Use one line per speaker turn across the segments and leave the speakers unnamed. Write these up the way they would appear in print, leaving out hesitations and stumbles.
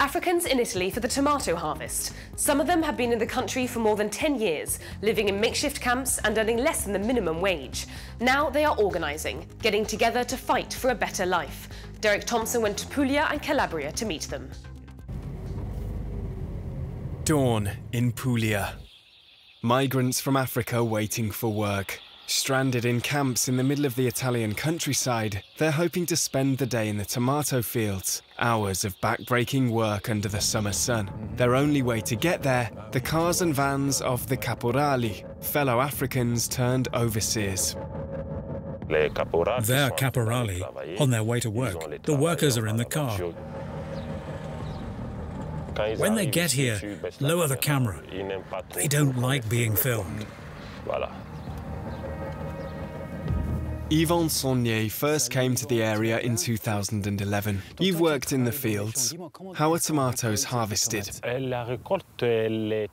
Africans in Italy for the tomato harvest. Some of them have been in the country for more than 10 years, living in makeshift camps and earning less than the minimum wage. Now they are organising, getting together to fight for a better life. Derek Thompson went to Puglia and Calabria to meet them.
Dawn in Puglia. Migrants from Africa waiting for work. Stranded in camps in the middle of the Italian countryside, they're hoping to spend the day in the tomato fields. Hours of back-breaking work under the summer sun. Their only way to get there, the cars and vans of the caporali, fellow Africans turned overseers.
They're caporali, on their way to work. The workers are in the car. When they get here, lower the camera. They don't like being filmed.
Yvon Saunier first came to the area in 2011. You've worked in the fields. How are tomatoes harvested?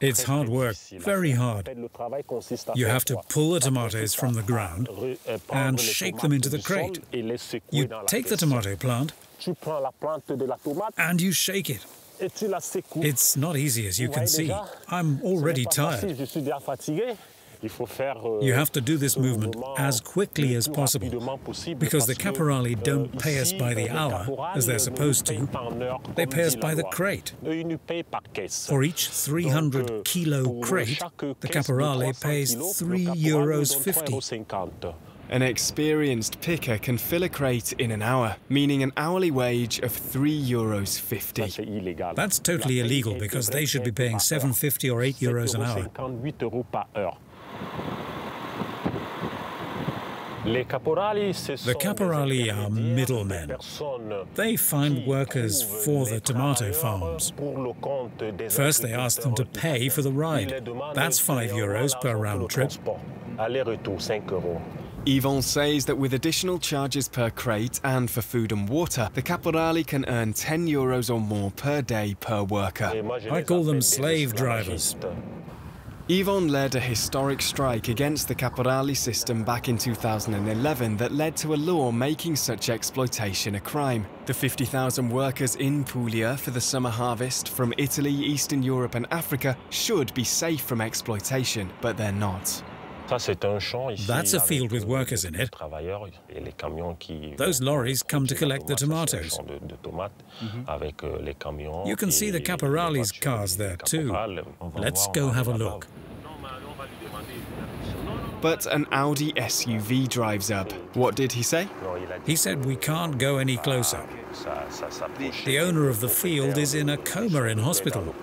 It's hard work, very hard. You have to pull the tomatoes from the ground and shake them into the crate. You take the tomato plant and you shake it. It's not easy, as you can see. I'm already tired. You have to do this movement as quickly as possible, because the caporali don't pay us by the hour, as they're supposed to. They pay us by the crate. For each 300-kilo crate, the caporali pays €3.50.
An experienced picker can fill a crate in an hour, meaning an hourly wage of €3.50.
That's totally illegal, because they should be paying €7.50 or €8 an hour. The caporali are middlemen. They find workers for the tomato farms. First, they ask them to pay for the ride. That's €5 per round trip.
Yvon says that with additional charges per crate and for food and water, the caporali can earn €10 or more per day per worker.
I call them slave drivers.
Yvon led a historic strike against the caporali system back in 2011 that led to a law making such exploitation a crime. The 50,000 workers in Puglia for the summer harvest from Italy, Eastern Europe and Africa should be safe from exploitation, but they're not.
That's a field with workers in it. Those lorries come to collect the tomatoes. You can see the caporali's cars there too. Let's go have a look.
But an Audi SUV drives up. What did he say?
He said we can't go any closer. The owner of the field is in a coma in hospital.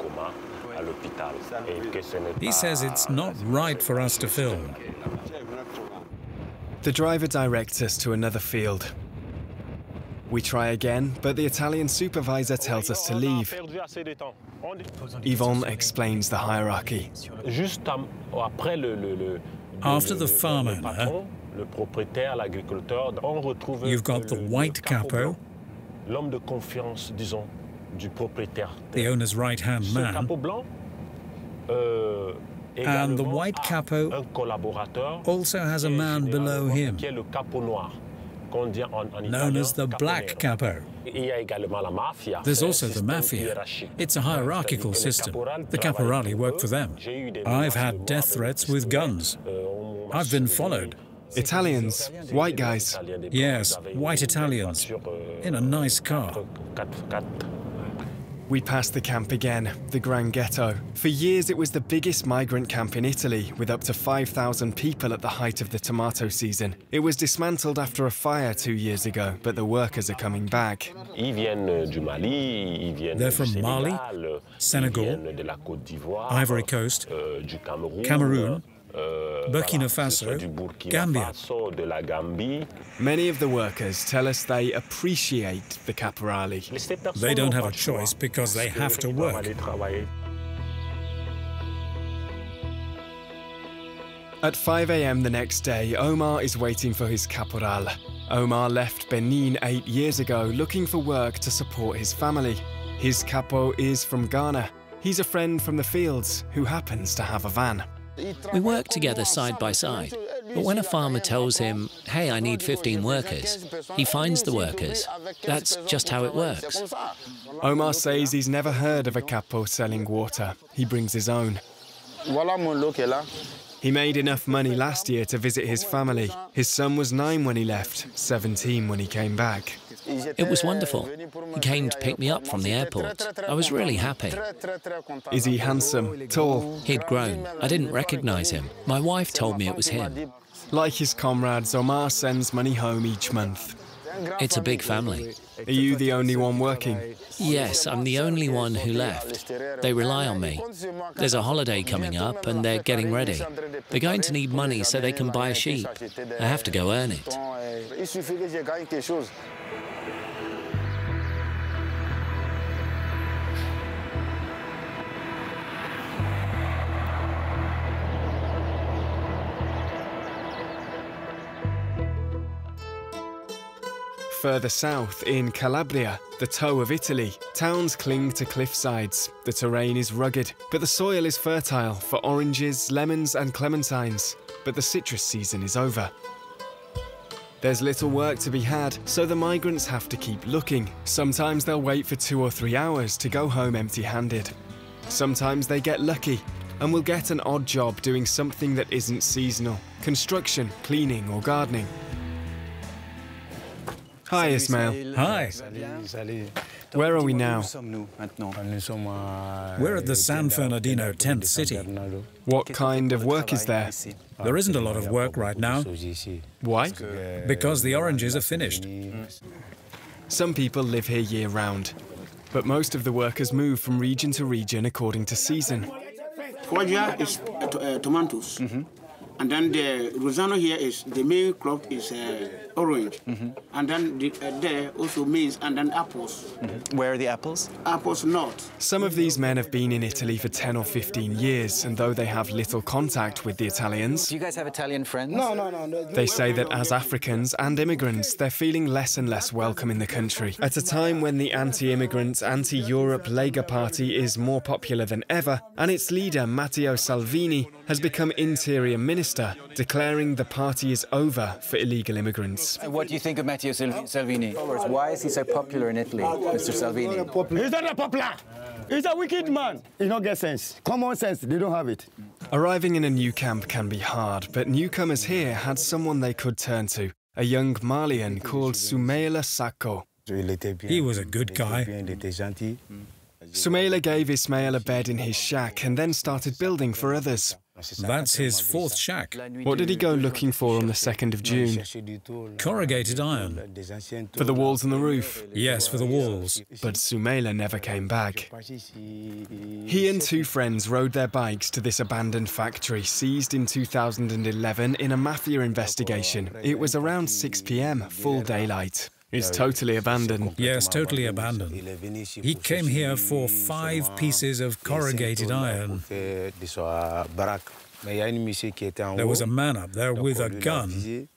He says it's not right for us to film.
The driver directs us to another field. We try again, but the Italian supervisor tells us to leave. Yvon explains the hierarchy.
After the farm owner, you've got the white capo, the owner's right-hand man, and the white capo also has a man below him, known as the black capo. There's also the mafia. It's a hierarchical system. The caporali work for them. I've had death threats with guns. I've been followed.
Italians, white guys.
Yes, white Italians, in a nice car.
We passed the camp again, the Grand Ghetto. For years it was the biggest migrant camp in Italy, with up to 5,000 people at the height of the tomato season. It was dismantled after a fire 2 years ago, but the workers are coming back.
They're from Mali, Senegal, Ivory Coast, Cameroon, Burkina Faso, Gambia.
Many of the workers tell us they appreciate the caporali.
They don't have a choice because they have to work.
At 5 a.m. the next day, Omar is waiting for his caporal. Omar left Benin 8 years ago looking for work to support his family. His capo is from Ghana. He's a friend from the fields who happens to have a van.
We work together side by side. But when a farmer tells him, hey, I need 15 workers, he finds the workers. That's just how it works.
Omar says he's never heard of a capo selling water. He brings his own. He made enough money last year to visit his family. His son was 9 when he left, 17 when he came back.
It was wonderful. He came to pick me up from the airport. I was really happy.
Is he handsome, tall?
He'd grown. I didn't recognize him. My wife told me it was him.
Like his comrades, Omar sends money home each month.
It's a big family.
Are you the only one working?
Yes, I'm the only one who left. They rely on me. There's a holiday coming up and they're getting ready. They're going to need money so they can buy a sheep. I have to go earn it.
Further south, in Calabria, the toe of Italy, towns cling to cliff sides. The terrain is rugged, but the soil is fertile for oranges, lemons and clementines. But the citrus season is over. There's little work to be had, so the migrants have to keep looking. Sometimes they'll wait for 2 or 3 hours to go home empty-handed. Sometimes they get lucky and will get an odd job doing something that isn't seasonal: construction, cleaning or gardening. Hi, Ismail.
Hi.
Where are we now?
We're at the San Fernandino tent city.
What kind of work is there?
There isn't a lot of work right now.
Why?
Because the oranges are finished.
Some people live here year-round, but most of the workers move from region to region according to season.
Foggia is tomatoes. And then the Rosano here is, the main crop is orange. And then there also maize and then apples.
Where are the apples?
Apples not.
Some of these men have been in Italy for 10 or 15 years, and though they have little contact with the Italians,
Do you guys have Italian friends?
No.
they say that as Africans and immigrants, they're feeling less and less welcome in the country. At a time when the anti-immigrant, anti-Europe Lega Party is more popular than ever, and its leader, Matteo Salvini, has become interior minister, declaring the party is over for illegal immigrants.
What do you think of Matteo Salvini? Why is he so popular in Italy, Mr. Salvini?
He's not popular. He's a wicked man. He don't get sense. Common sense, they don't have it.
Arriving in a new camp can be hard, but newcomers here had someone they could turn to, a young Malian called Soumaila Sacko.
He was a good guy.
Soumaila gave Ismail a bed in his shack and then started building for others.
That's his 4th shack.
What did he go looking for on the 2nd of June?
Corrugated iron.
For the walls and the roof?
Yes, for the walls.
But Soumaila never came back. He and 2 friends rode their bikes to this abandoned factory seized in 2011 in a mafia investigation. It was around 6 p.m, full daylight. It's totally abandoned.
Yes, totally abandoned. He came here for 5 pieces of corrugated iron. There was a man up there with a gun.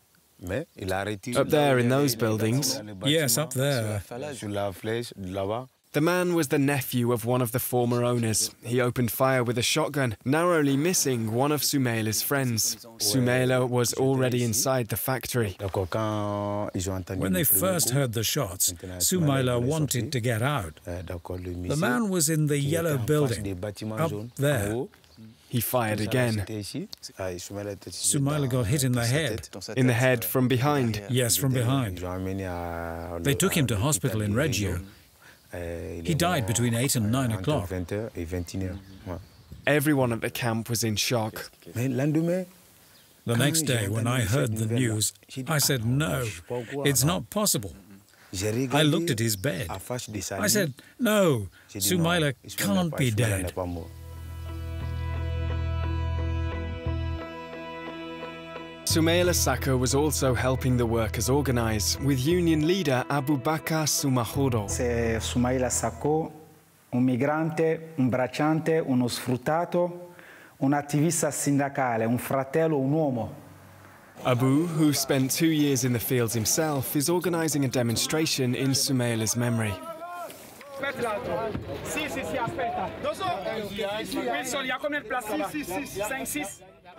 Up there in those buildings?
Yes, up there.
The man was the nephew of one of the former owners. He opened fire with a shotgun, narrowly missing one of Soumaila's friends. Soumaila was already inside the factory.
When they first heard the shots, Soumaila wanted to get out. The man was in the yellow building, up there.
He fired again.
Soumaila got hit in the head.
In the head from behind?
Yes, from behind. They took him to hospital in Reggio. He died between 8 and 9 o'clock.
Everyone at the camp was in shock.
The next day, when I heard the news, I said, no, it's not possible. I looked at his bed. I said, no, Soumaila can't be dead.
Soumaila Sacko was also helping the workers organise, with union leader Abubakar Soumahoro.
Soumaila Sacko, un migrante, un bracciante, uno sfruttato, un attivista sindacale, un fratello, un uomo.
Abu, who spent 2 years in the fields himself, is organising a demonstration in Soumaila's memory.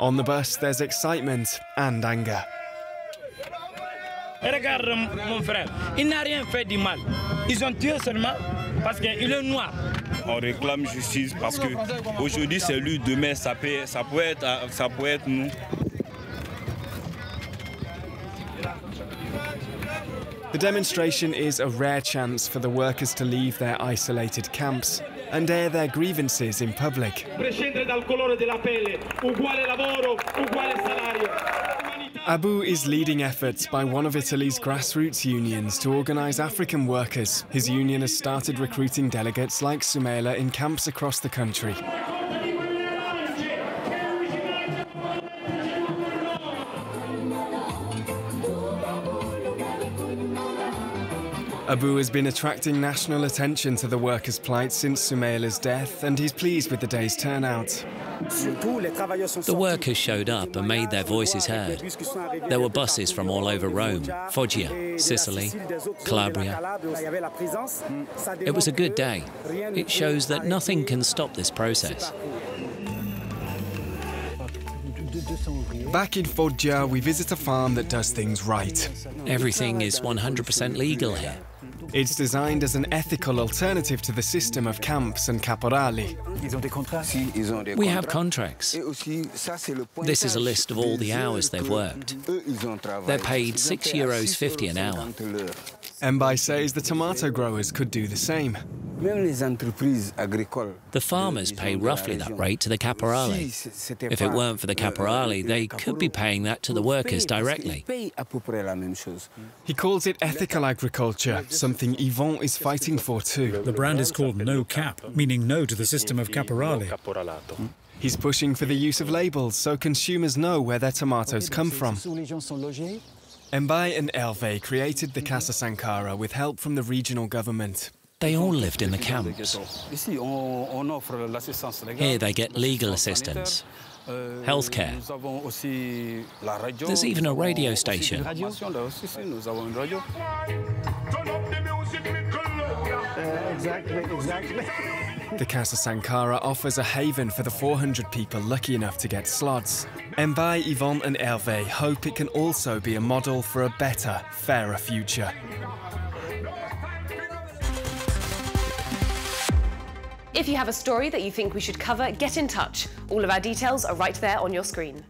On the bus, there's excitement and anger.
Regarde mon frère, il n'a rien fait de mal. Ils ont tué seulement parce qu'il est noir.
On réclame justice parce que aujourd'hui c'est lui, demain ça peut être nous.
The demonstration is a rare chance for the workers to leave their isolated camps and air their grievances in public. Abu is leading efforts by one of Italy's grassroots unions to organise African workers. His union has started recruiting delegates like Soumaila in camps across the country. Abu has been attracting national attention to the workers' plight since Soumaila's death, and he's pleased with the day's turnout.
The workers showed up and made their voices heard. There were buses from all over Rome, Foggia, Sicily, Calabria. It was a good day. It shows that nothing can stop this process.
Back in Foggia, we visit a farm that does things right.
Everything is 100% legal here.
It's designed as an ethical alternative to the system of camps and caporali.
We have contracts. This is a list of all the hours they've worked. They're paid €6.50 an hour.
Mbai says the tomato growers could do the same.
The farmers pay roughly that rate to the caporali. If it weren't for the caporali, they could be paying that to the workers directly.
He calls it ethical agriculture, something Yvon is fighting for too.
The brand is called No Cap, meaning no to the system of caporali.
He's pushing for the use of labels so consumers know where their tomatoes come from. Mbai and Hervé created the Casa Sankara with help from the regional government.
They all lived in the camps. Here they get legal assistance, healthcare. There's even a radio station.
Exactly.
The Casa Sankara offers a haven for the 400 people lucky enough to get slots. Mbai, Yvon and Hervé hope it can also be a model for a better, fairer future.
If you have a story that you think we should cover, get in touch. All of our details are right there on your screen.